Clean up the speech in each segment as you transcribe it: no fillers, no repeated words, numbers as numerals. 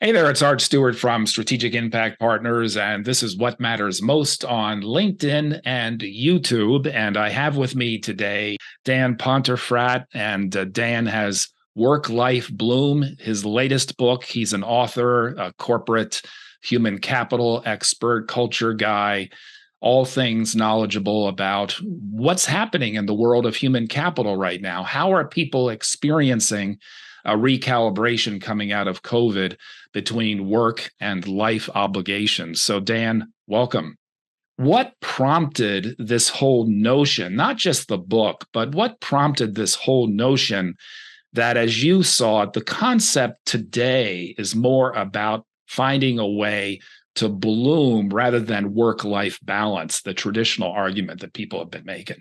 Hey there, it's Art Stewart from Strategic Impact Partners, and this is What Matters Most on LinkedIn and YouTube. And I have with me today Dan Pontefract, and Dan has Worklifebloom, his latest book. He's an author, a corporate human capital expert, culture guy, all things knowledgeable about what's happening in the world of human capital right now. How are people experiencing a recalibration coming out of COVID between work and life obligations? So Dan, welcome. What prompted this whole notion, not just the book, but what prompted this whole notion that, as you saw it, the concept today is more about finding a way to bloom rather than work-life balance, the traditional argument that people have been making?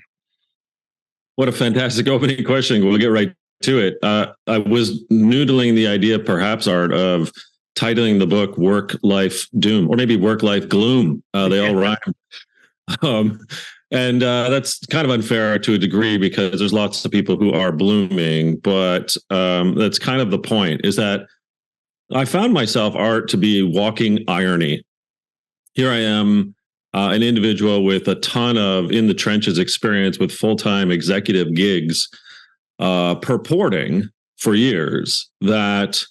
What a fantastic opening question. We'll get right to it. I was noodling the idea, perhaps, Art, of titling the book Work Life Doom, or maybe Work Life Gloom. They all rhyme. And that's kind of unfair to a degree because there's lots of people who are blooming, but that's kind of the point, is that I found myself, Art, to be walking irony. Here I am, an individual with a ton of in the trenches experience with full-time executive gigs, purporting for years that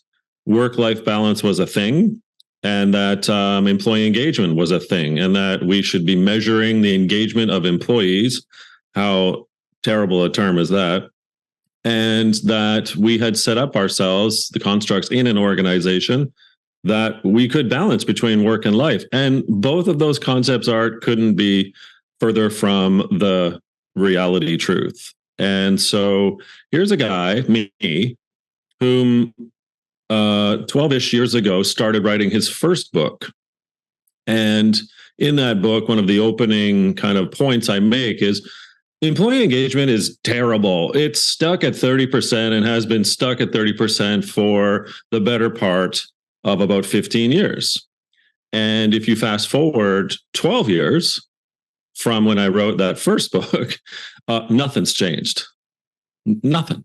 work-life balance was a thing and that employee engagement was a thing and that we should be measuring the engagement of employees. How terrible a term is that? And that we had set up ourselves, the constructs in an organization, that we could balance between work and life. And both of those concepts, Art, couldn't be further from the reality truth. And so here's a guy, me, whom 12-ish years ago started writing his first book. And in that book, one of the opening kind of points I make is employee engagement is terrible. It's stuck at 30% and has been stuck at 30% for the better part of about 15 years. And if you fast forward 12 years from when I wrote that first book, nothing's changed. Nothing.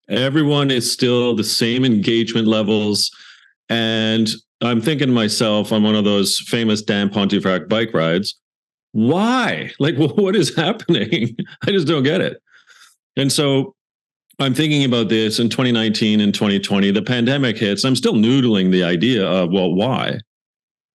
Everyone is still the same engagement levels. And I'm thinking to myself on one of those famous Dan Pontefract bike rides, why? Like, what is happening? I just don't get it. And so I'm thinking about this in 2019 and 2020, the pandemic hits. I'm still noodling the idea of, well, why?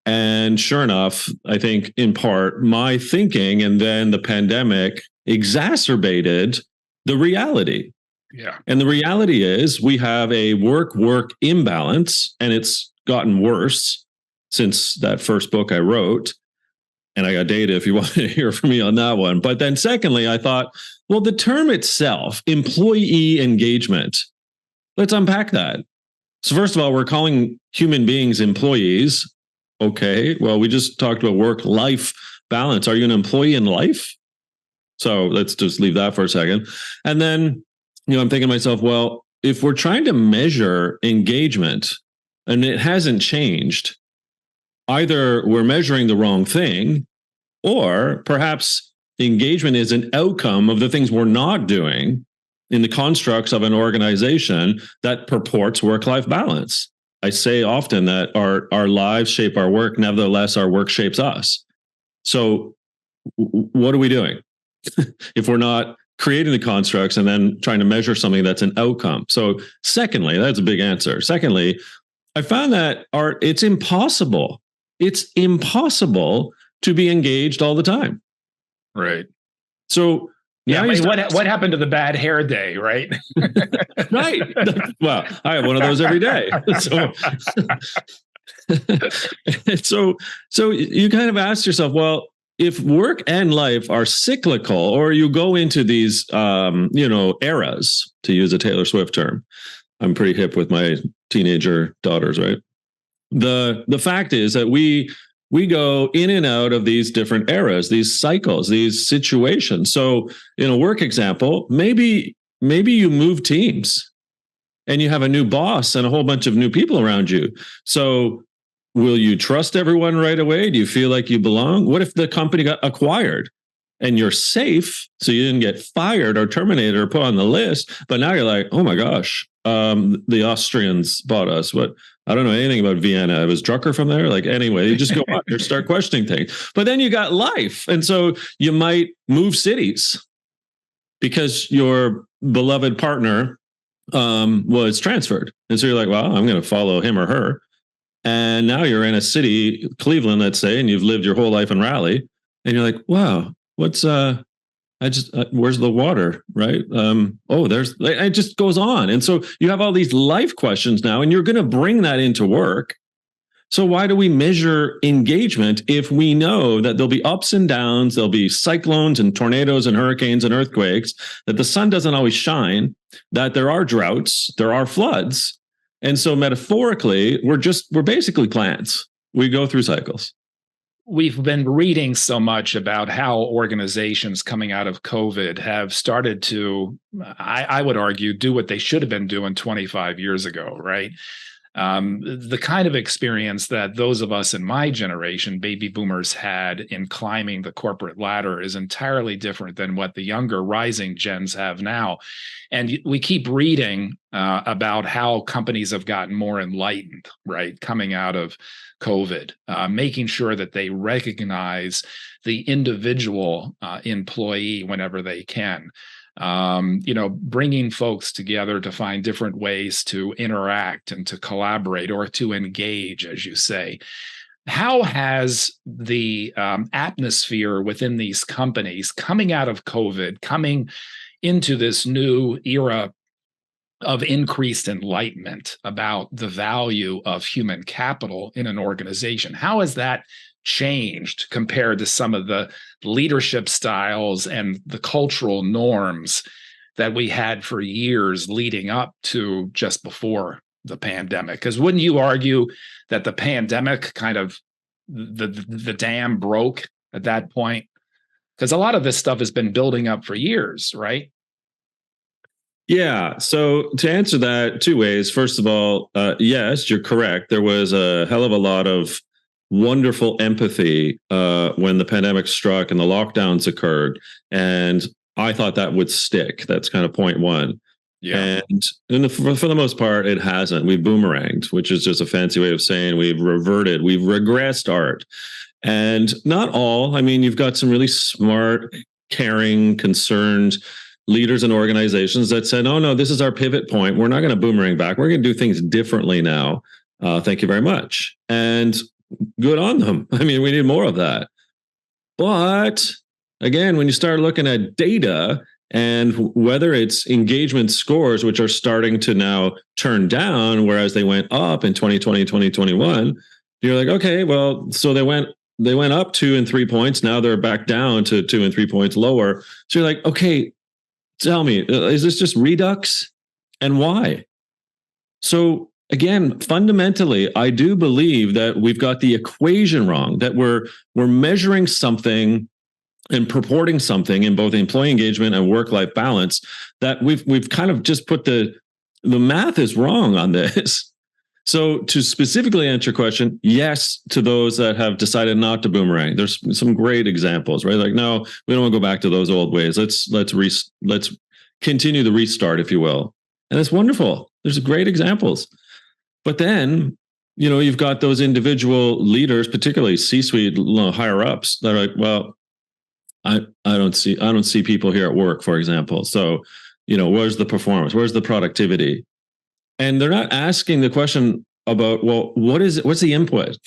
And sure enough, I think in part my thinking and then the pandemic exacerbated the reality. Yeah. And the reality is we have a work-work imbalance, and it's gotten worse since that first book I wrote. And I got data if you want to hear from me on that one. But then secondly, I thought, well, the term itself, employee engagement, let's unpack that. So first of all, we're calling human beings employees. Okay, well, we just talked about work-life balance. Are you an employee in life? So let's just leave that for a second. And then, I'm thinking to myself, well, if we're trying to measure engagement and it hasn't changed, either we're measuring the wrong thing, or perhaps engagement is an outcome of the things we're not doing in the constructs of an organization that purports work-life balance. I say often that our lives shape our work, nevertheless, our work shapes us. So what are we doing if we're not creating the constructs and then trying to measure something that's an outcome? So secondly, that's a big answer. Secondly, I found that, Art, it's impossible. It's impossible to be engaged all the time. Right. So yeah, what happened to the bad hair day, right? Right. Well, I have one of those every day. So you kind of ask yourself, well, if work and life are cyclical, or you go into these, eras, to use a Taylor Swift term, I'm pretty hip with my teenager daughters, right? The fact is that we go in and out of these different eras, these cycles, these situations. So in a work example, maybe you move teams and you have a new boss and a whole bunch of new people around you. So will you trust everyone right away? Do you feel like you belong? What if the company got acquired and you're safe, so you didn't get fired or terminated or put on the list, but now you're like, oh my gosh, the Austrians bought us. What I don't know anything about Vienna. Was Drucker from there? Like, anyway, you just go on, you start questioning things. But then you got life. And so you might move cities because your beloved partner was transferred. And so you're like, well, I'm going to follow him or her. And now you're in a city, Cleveland, let's say, and you've lived your whole life in Raleigh. And you're like, wow, what's where's the water, right? It just goes on. And so you have all these life questions now, and you're going to bring that into work. So why do we measure engagement if we know that there'll be ups and downs, there'll be cyclones and tornadoes and hurricanes and earthquakes, that the sun doesn't always shine, that there are droughts, there are floods. And so metaphorically, we're basically plants. We go through cycles. We've been reading so much about how organizations coming out of COVID have started to, I would argue, do what they should have been doing 25 years ago, right? The kind of experience that those of us in my generation, baby boomers, had in climbing the corporate ladder is entirely different than what the younger rising gens have now. And we keep reading about how companies have gotten more enlightened, right, coming out of COVID, making sure that they recognize the individual employee whenever they can. Bringing folks together to find different ways to interact and to collaborate or to engage, as you say. How has the atmosphere within these companies coming out of COVID, coming into this new era of increased enlightenment about the value of human capital in an organization, how has that changed compared to some of the leadership styles and the cultural norms that we had for years leading up to just before the pandemic? Because wouldn't you argue that the pandemic kind of the dam broke at that point? Because a lot of this stuff has been building up for years, right? Yeah. So to answer that two ways, first of all, yes, you're correct. There was a hell of a lot of wonderful empathy when the pandemic struck and the lockdowns occurred. And I thought that would stick. That's kind of point one. Yeah. And for the most part, it hasn't. We've boomeranged, which is just a fancy way of saying we've reverted, we've regressed art. And not all. I mean, you've got some really smart, caring, concerned leaders and organizations that said, oh, no, this is our pivot point. We're not going to boomerang back. We're going to do things differently now. Thank you very much. And good on them. I mean, we need more of that. But again, when you start looking at data and whether it's engagement scores, which are starting to now turn down, whereas they went up in 2020, 2021, you're like, okay, well, so they went up 2 and 3 points. Now they're back down to 2 and 3 points lower. So you're like, okay, tell me, is this just redux, and why? So again, fundamentally, I do believe that we've got the equation wrong, that we're measuring something and purporting something in both employee engagement and work-life balance, that we've kind of just put the math is wrong on this. So to specifically answer your question, yes, to those that have decided not to boomerang. There's some great examples, right? Like, no, we don't want to go back to those old ways. Let's continue the restart, if you will. And it's wonderful. There's great examples. But then, you've got those individual leaders, particularly C-suite, higher ups, that are like, well, I don't see people here at work, for example. So, where's the performance? Where's the productivity? And they're not asking the question about, well, what's the input?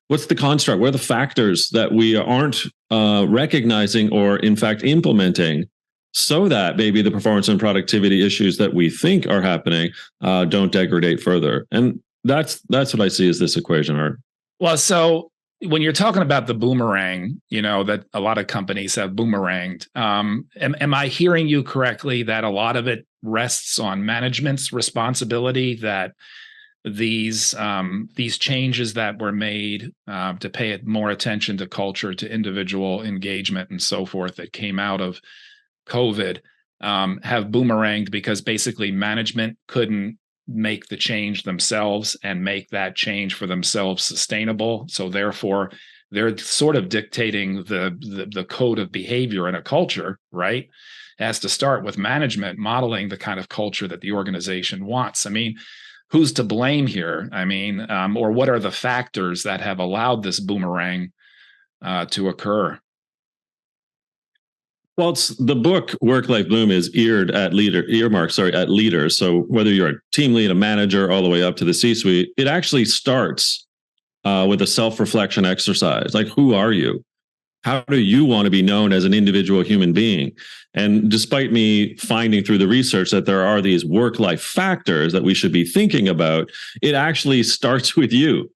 What's the construct? What are the factors that we aren't recognizing or in fact implementing so that maybe the performance and productivity issues that we think are happening don't degrade further? And that's what I see as this equation, Art. Well, so when you're talking about the boomerang, that a lot of companies have boomeranged, am I hearing you correctly that a lot of it rests on management's responsibility, that these changes that were made to pay more attention to culture, to individual engagement and so forth that came out of COVID have boomeranged because basically management couldn't make the change themselves and make that change for themselves sustainable. So therefore, they're sort of dictating the code of behavior in a culture, right? It has to start with management modeling the kind of culture that the organization wants. I mean, who's to blame here? I mean, or what are the factors that have allowed this boomerang to occur? Well, it's the book Work Life Bloom is earmarked at leaders. So whether you're a team lead, a manager, all the way up to the C-suite, it actually starts with a self-reflection exercise. Like, who are you? How do you want to be known as an individual human being? And despite me finding through the research that there are these work-life factors that we should be thinking about, it actually starts with you.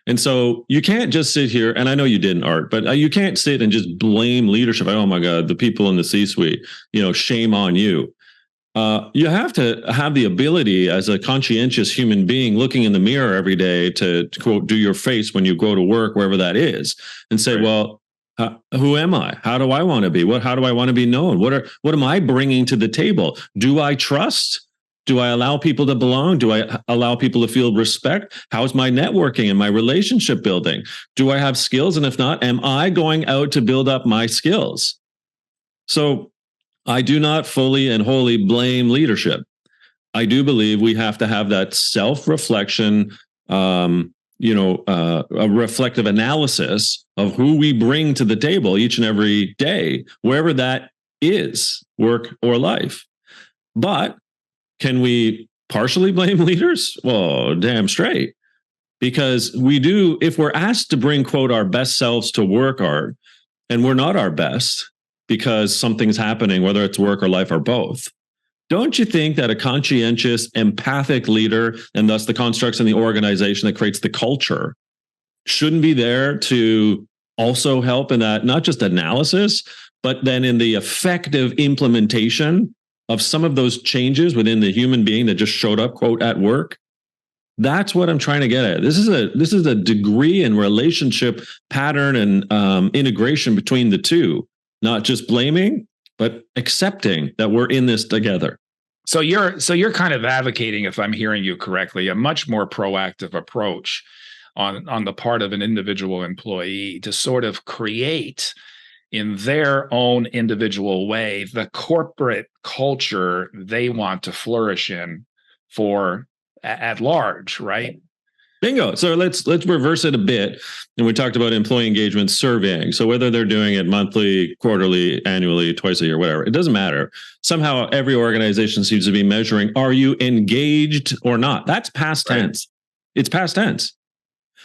And so you can't just sit here, and I know you didn't, Art, but you can't sit and just blame leadership. Oh my God, the people in the C-suite, shame on you. You have to have the ability as a conscientious human being looking in the mirror every day to quote, do your face when you go to work, wherever that is, and say, well, who am I? How do I want to be? How do I want to be known? What am I bringing to the table? Do I trust? Do I allow people to belong? Do I allow people to feel respect? How's my networking and my relationship building? Do I have skills? And if not, am I going out to build up my skills? So I do not fully and wholly blame leadership. I do believe we have to have that self-reflection, a reflective analysis of who we bring to the table each and every day, wherever that is, work or life. But can we partially blame leaders? Well, damn straight. Because we do, if we're asked to bring, quote, our best selves to work, Art, and we're not our best because something's happening, whether it's work or life or both, don't you think that a conscientious, empathic leader, and thus the constructs in the organization that creates the culture, shouldn't be there to also help in that, not just analysis, but then in the effective implementation of some of those changes within the human being that just showed up, quote, at work? That's what I'm trying to get at. This is a degree in relationship pattern and integration between the two, not just blaming, but accepting that we're in this together. So you're kind of advocating, if I'm hearing you correctly, a much more proactive approach on the part of an individual employee to sort of create in their own individual way the corporate culture they want to flourish in for at large, right? Bingo. So let's reverse it a bit. And we talked about employee engagement surveying. So whether they're doing it monthly, quarterly, annually, twice a year, whatever, it doesn't matter. Somehow every organization seems to be measuring, are you engaged or not? That's past tense. It's past tense.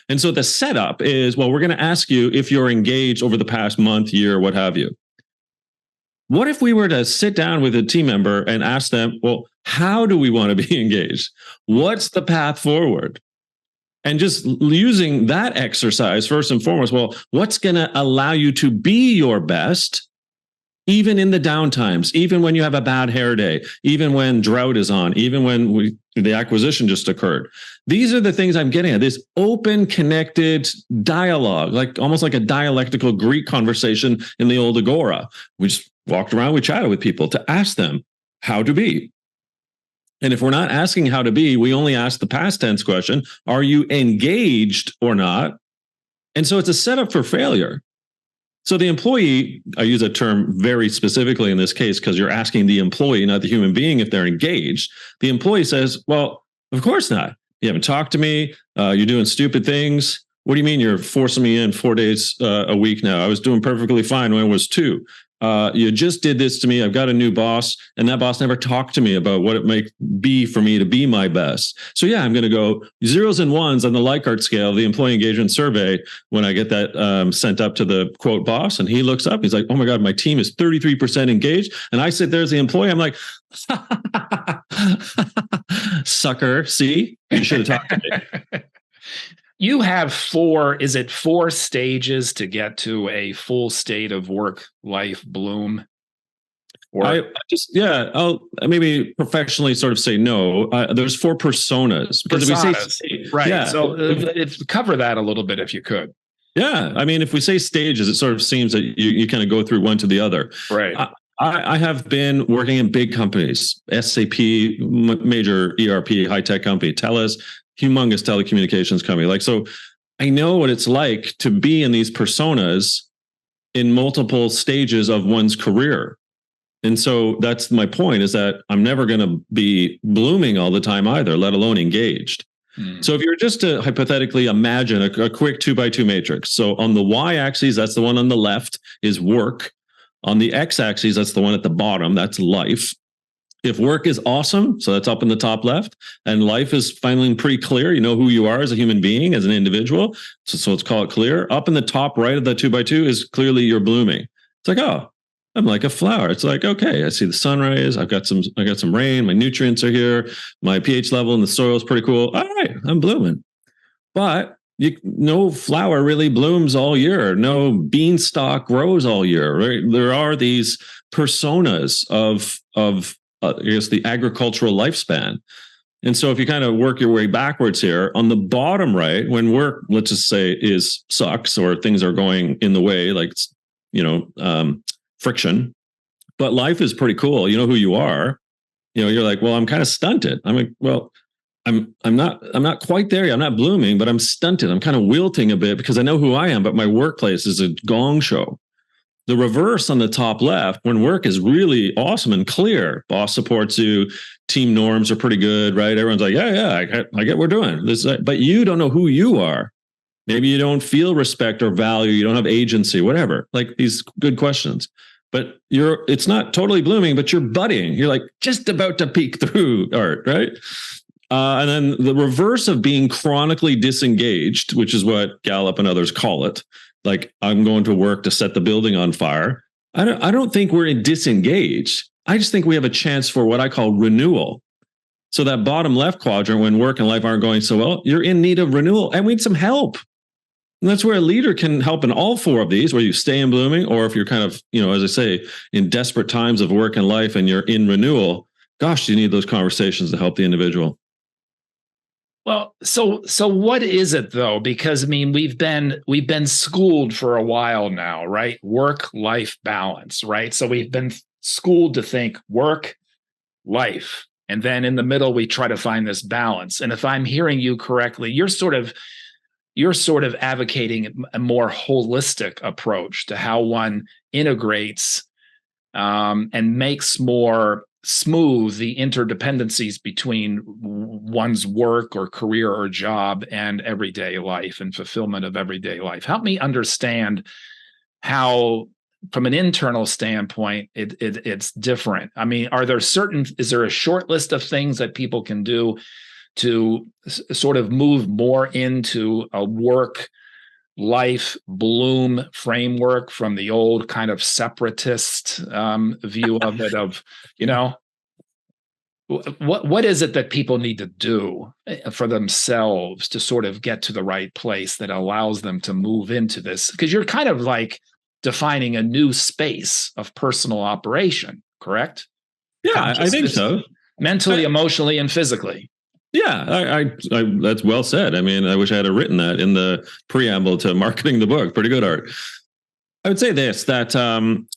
And so the setup is, well, we're going to ask you if you're engaged over the past month, year, what have you. What if we were to sit down with a team member and ask them, well, how do we want to be engaged? What's the path forward? And just using that exercise first and foremost, well, what's going to allow you to be your best, even in the downtimes, even when you have a bad hair day, even when drought is on, even when the acquisition just occurred. These are the things I'm getting at, this open, connected dialogue, like almost like a dialectical Greek conversation in the old agora. We just walked around, we chatted with people to ask them how to be. And if we're not asking how to be, we only ask the past tense question, are you engaged or not? And so it's a setup for failure. So the employee, I use a term very specifically in this case because you're asking the employee, not the human being, if they're engaged. The employee says, well, of course not. You haven't talked to me. You're doing stupid things. What do you mean you're forcing me in 4 days a week now? I was doing perfectly fine when it was 2. You just did this to me. I've got a new boss, and that boss never talked to me about what it might be for me to be my best. So yeah, I'm going to go 0s and 1s on the Likert scale of the employee engagement survey when I get that sent up to the quote boss, and he looks up, he's like, oh my God, my team is 33% engaged. And I sit there as the employee, I'm like, sucker, see, you should have talked to me. You have 4 stages to get to a full state of work-life bloom? I'll maybe professionally sort of say no. There's 4 personas. Because if we say, right. Yeah. So cover that a little bit if you could. Yeah. I mean, if we say stages, it sort of seems that you kind of go through one to the other. Right. I have been working in big companies, SAP, major ERP, high-tech company, Telus, humongous telecommunications company. So I know what it's like to be in these personas in multiple stages of one's career. And so that's my point, is that I'm never going to be blooming all the time either, let alone engaged. So if you're just to hypothetically imagine a quick 2x2 matrix. So on the y-axis, that's the one on the left, is work. On the x-axis, that's the one at the bottom, that's life. If work is awesome, so that's up in the top left, and life is finally pretty clear, you know who you are as a human being, as an individual, so let's call it clear. Up in the top right of the 2x2 is clearly you're blooming. It's like, oh, I'm like a flower. It's like, okay, I see the sunrise. I got some rain. My nutrients are here. My pH level in the soil is pretty cool. All right, I'm blooming. But no flower really blooms all year. No beanstalk grows all year. Right? There are these personas of I guess the agricultural lifespan. And so if you kind of work your way backwards here, on the bottom right, when work, let's just say, sucks or things are going in the way, like, friction, but life is pretty cool. You know who you are. You're like, well, I'm kind of stunted. I'm like, well, I'm not quite there yet. I'm not blooming, but I'm stunted. I'm kind of wilting a bit because I know who I am, but my workplace is a gong show. The reverse on the top left, when work is really awesome and clear, boss supports you, team norms are pretty good, right? Everyone's like, yeah, I get what we're doing. But you don't know who you are. Maybe you don't feel respect or value. You don't have agency, whatever. Like these good questions. But it's not totally blooming, but you're budding. You're like just about to peek through art, right? And then the reverse of being chronically disengaged, which is what Gallup and others call it. Like, I'm going to work to set the building on fire. I don't think we're disengaged. I just think we have a chance for what I call renewal. So that bottom left quadrant, when work and life aren't going so well, you're in need of renewal and we need some help. And that's where a leader can help in all four of these, where you stay in blooming, or if you're kind of, as I say, in desperate times of work and life and you're in renewal, gosh, you need those conversations to help the individual. Well, so what is it though? Because I mean, we've been schooled for a while now, right? Work-life balance, right? So we've been schooled to think work, life, and then in the middle we try to find this balance. And if I'm hearing you correctly, you're sort of advocating a more holistic approach to how one integrates and makes more smooth the interdependencies between one's work or career or job and everyday life and fulfillment of everyday life. Help me understand how, from an internal standpoint, it's different. I mean, is there a short list of things that people can do to sort of move more into a work-life bloom framework from the old kind of separatist view of it, what is it that people need to do for themselves to sort of get to the right place that allows them to move into this? Because you're kind of like defining a new space of personal operation, correct? Yeah, I think so. Mentally, emotionally, and physically. Yeah, I that's well said. I mean, I wish I had written that in the preamble to marketing the book. Pretty good, Art. I would say this, that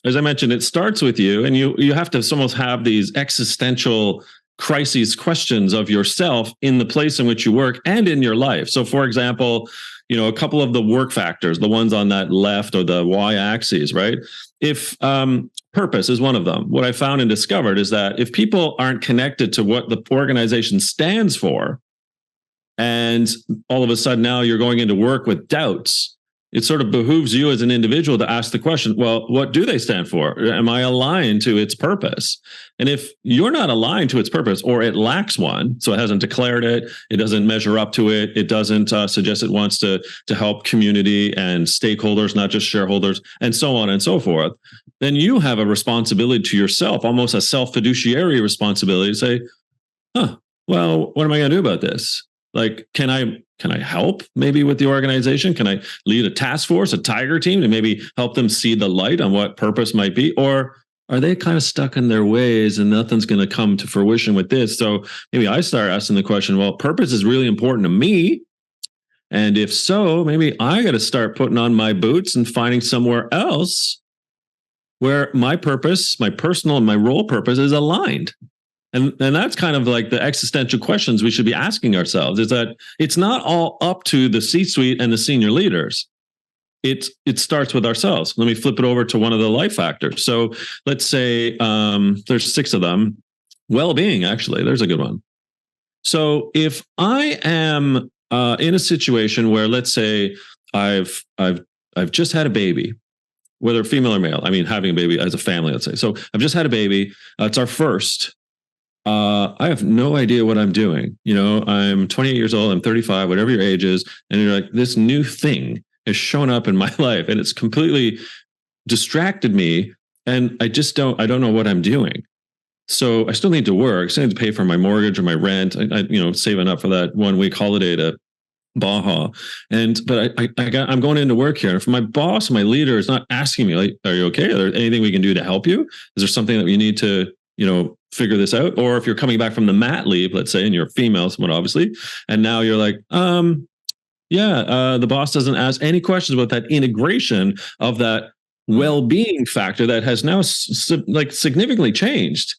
as I mentioned, it starts with you, and you have to almost have these existential crises questions of yourself in the place in which you work and in your life. So, for example, a couple of the work factors, the ones on that left or the y-axis, right? If purpose is one of them. What I found and discovered is that if people aren't connected to what the organization stands for, and all of a sudden now you're going into work with doubts, it sort of behooves you as an individual to ask the question, well, what do they stand for? Am I aligned to its purpose? And if you're not aligned to its purpose, or it lacks one, so it hasn't declared it, it doesn't measure up to it, it doesn't suggest it wants to help community and stakeholders, not just shareholders, and so on and so forth, then you have a responsibility to yourself, almost a self-fiduciary responsibility, to say, well, what am I going to do about this? Like, can I help maybe with the organization? Can I lead a task force, a tiger team, to maybe help them see the light on what purpose might be? Or are they kind of stuck in their ways and nothing's going to come to fruition with this? So maybe I start asking the question, well, purpose is really important to me. And if so, maybe I got to start putting on my boots and finding somewhere else where my purpose, my personal and my role purpose is aligned. And that's kind of like the existential questions we should be asking ourselves, is that it's not all up to the C-suite and the senior leaders. it starts with ourselves. Let me flip it over to one of the life factors. So let's say there's 6 of them. Well-being, actually, there's a good one. So if I am in a situation where, let's say, I've just had a baby, whether female or male, I mean, having a baby as a family, let's say. So I've just had a baby. It's our first. I have no idea what I'm doing. I'm 28 years old. I'm 35, whatever your age is. And you're like, this new thing has shown up in my life and it's completely distracted me. And I don't know what I'm doing. So I still need to work. I still need to pay for my mortgage or my rent. Saving up for that 1 week holiday to Baja. But I'm going into work here. And if my boss, my leader is not asking me, like, are you okay? Is there anything we can do to help you? Is there something that you need to, figure this out? Or if you're coming back from the mat leave, let's say, and you're female, someone obviously, and now you're like, the boss doesn't ask any questions about that integration of that well-being factor that has now significantly changed.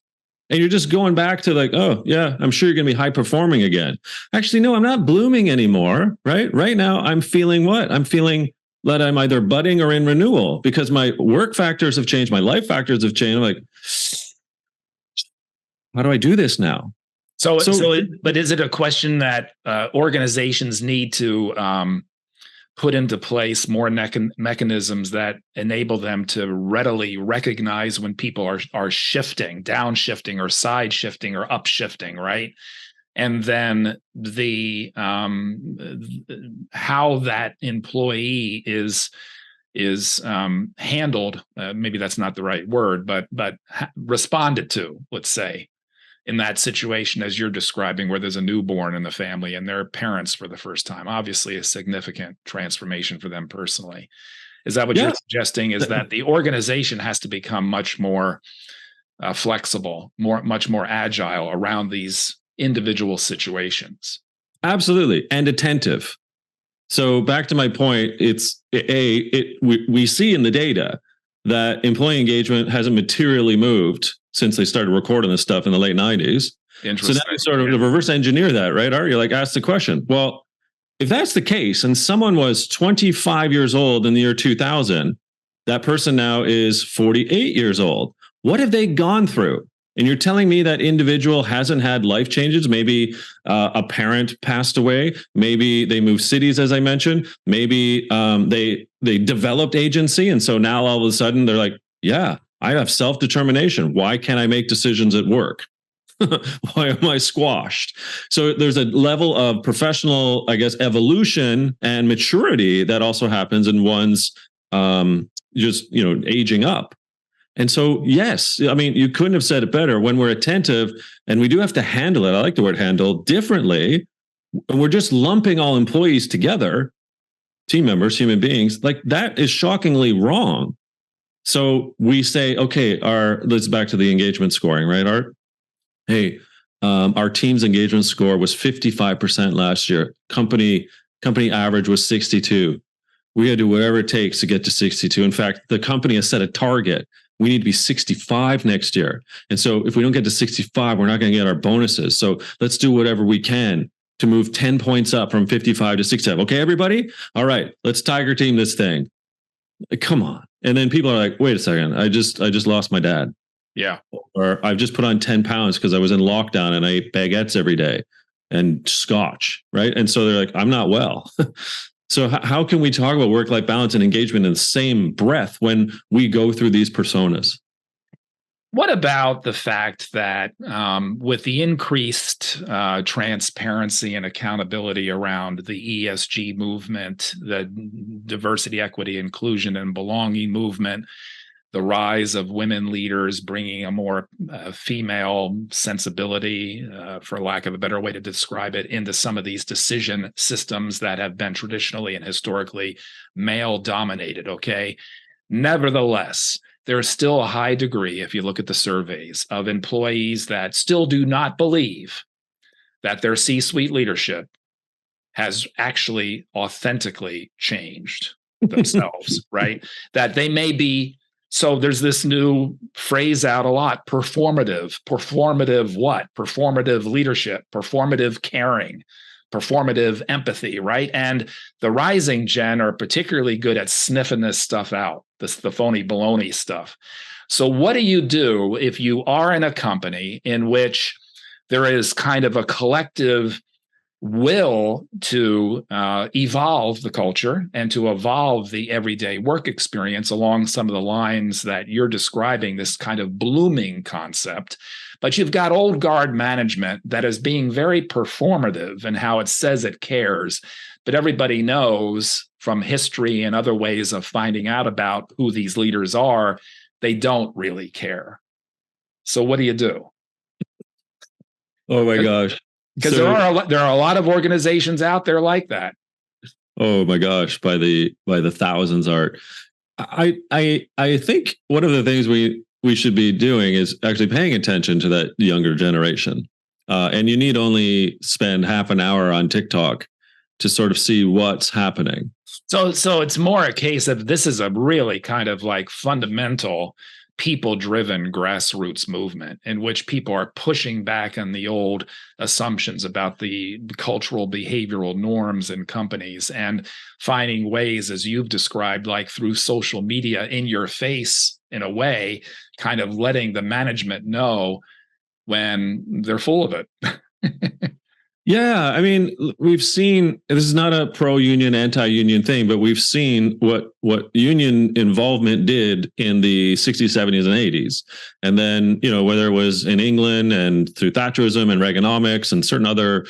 And you're just going back to like, oh, yeah, I'm sure you're going to be high performing again. Actually, no, I'm not blooming anymore, right? Right now, I'm feeling what? I'm feeling that I'm either budding or in renewal because my work factors have changed. My life factors have changed. I'm like, how do I do this now? But is it a question that organizations need to put into place more mechanisms that enable them to readily recognize when people are shifting, downshifting or side shifting or upshifting, right? And then the how that employee is handled, maybe that's not the right word, but responded to, let's say, in that situation, as you're describing, where there's a newborn in the family and they're parents for the first time, obviously a significant transformation for them personally. Is that what you're suggesting? Is that the organization has to become much more flexible, much more agile around these individual situations? Absolutely. And attentive. So back to my point, we see in the data that employee engagement hasn't materially moved since they started recording this stuff in the late 90s. So now you sort of reverse engineer that, right? Art, you're like, ask the question. Well, if that's the case, and someone was 25 years old in the year 2000, that person now is 48 years old. What have they gone through? And you're telling me that individual hasn't had life changes? Maybe a parent passed away. Maybe they moved cities, as I mentioned. Maybe they developed agency. And so now all of a sudden they're like, yeah, I have self-determination. Why can't I make decisions at work? Why am I squashed? So there's a level of professional, I guess, evolution and maturity that also happens in one's aging up. And so, yes, I mean, you couldn't have said it better. When we're attentive, and we do have to handle it, I like the word handle, differently, and we're just lumping all employees together, team members, human beings, like that is shockingly wrong. So we say, okay, let's back to the engagement scoring, right, Art? Hey, our team's engagement score was 55% last year. Company average was 62. We got to do whatever it takes to get to 62. In fact, the company has set a target. We need to be 65 next year. And so if we don't get to 65, we're not going to get our bonuses. So let's do whatever we can to move 10 points up from 55 to 65. Okay, everybody? All right, let's tiger team this thing. Come on. And then people are like, wait a second, I just lost my dad. Yeah. Or I've just put on 10 pounds because I was in lockdown and I ate baguettes every day and scotch, right? And so they're like, I'm not well. So how can we talk about work-life balance and engagement in the same breath when we go through these personas? What about the fact that with the increased transparency and accountability around the ESG movement, the diversity, equity, inclusion, and belonging movement, the rise of women leaders bringing a more female sensibility, for lack of a better way to describe it, into some of these decision systems that have been traditionally and historically male-dominated, okay? Nevertheless, there is still a high degree, if you look at the surveys, of employees that still do not believe that their C-suite leadership has actually authentically changed themselves, right? That they may be. So there's this new phrase out a lot, performative what? Performative leadership, performative caring, performative empathy, right? And the rising gen are particularly good at sniffing this stuff out, the phony baloney stuff. So what do you do if you are in a company in which there is kind of a collective will to evolve the culture and to evolve the everyday work experience along some of the lines that you're describing, this kind of blooming concept? But you've got old guard management that is being very performative in how it says it cares. But everybody knows from history and other ways of finding out about who these leaders are, they don't really care. So what do you do? Oh my gosh. Because there are a lot of organizations out there like that. Oh my gosh, by the thousands, Art. I think one of the things we should be doing is actually paying attention to that younger generation. And you need only spend half an hour on TikTok to sort of see what's happening. So it's more a case of this is a really kind of like fundamental people-driven grassroots movement in which people are pushing back on the old assumptions about the cultural behavioral norms in companies and finding ways, as you've described, like through social media in your face, in a way, kind of letting the management know when they're full of it. Yeah, I mean, we've seen, this is not a pro-union, anti-union thing, but we've seen what union involvement did in the 60s, 70s, and 80s. And then, whether it was in England and through Thatcherism and Reaganomics and certain other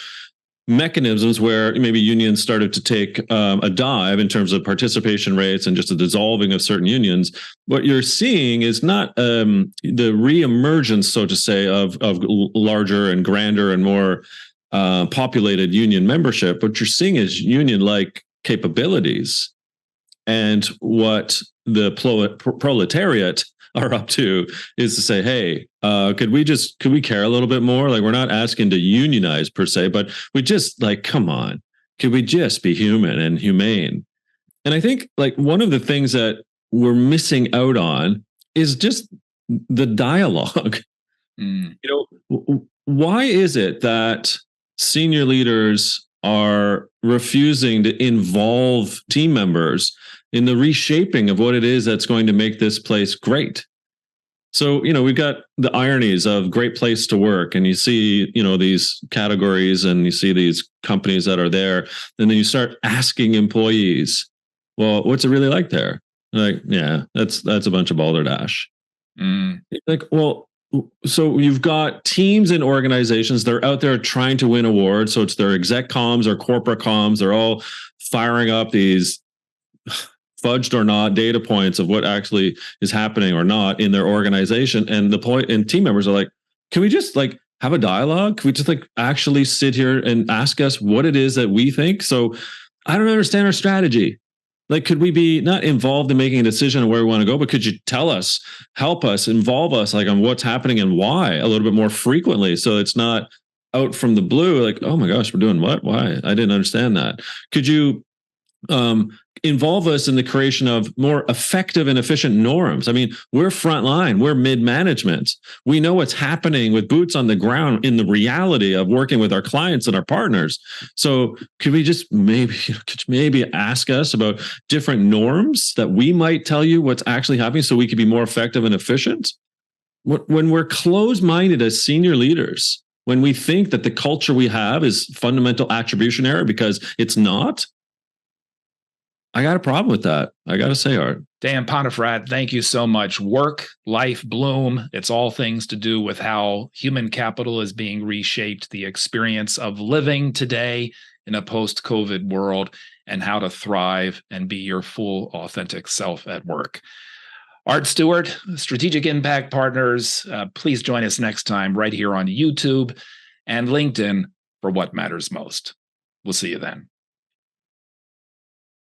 mechanisms where maybe unions started to take a dive in terms of participation rates and just the dissolving of certain unions, what you're seeing is not the reemergence, so to say, of larger and grander and more populated union membership. What you're seeing is union-like capabilities, and what the proletariat are up to is to say, hey, could we care a little bit more? Like, we're not asking to unionize per se, but we just, like, come on, could we just be human and humane? And I think, like, one of the things that we're missing out on is just the dialogue. Why is it that senior leaders are refusing to involve team members in the reshaping of what it is that's going to make this place great? So, we've got the ironies of great place to work, and you see, these categories and you see these companies that are there, and then you start asking employees, well, what's it really like there? Like, yeah, that's a bunch of balderdash. Like, well, so you've got teams and organizations, they're out there trying to win awards. So it's their exec comms or corporate comms. They're all firing up these fudged or not data points of what actually is happening or not in their organization. And team members are like, can we just like have a dialogue? Can we just like actually sit here and ask us what it is that we think? So I don't understand our strategy. Like, could we be not involved in making a decision on where we want to go, but could you tell us, help us, involve us, like, on what's happening and why a little bit more frequently, so it's not out from the blue, like, oh my gosh, we're doing what? Why? I didn't understand that. Could you involve us in the creation of more effective and efficient norms? I mean, we're frontline, we're mid-management. We know what's happening with boots on the ground in the reality of working with our clients and our partners. So could we just maybe ask us about different norms that we might tell you what's actually happening so we could be more effective and efficient? When we're closed-minded as senior leaders, when we think that the culture we have is fundamental attribution error because it's not, I got a problem with that. I got to say, Art. Dan Pontefract, thank you so much. Work, life, bloom. It's all things to do with how human capital is being reshaped, the experience of living today in a post-COVID world, and how to thrive and be your full, authentic self at work. Art Stewart, Strategic Impact Partners. Please join us next time right here on YouTube and LinkedIn for What Matters Most. We'll see you then.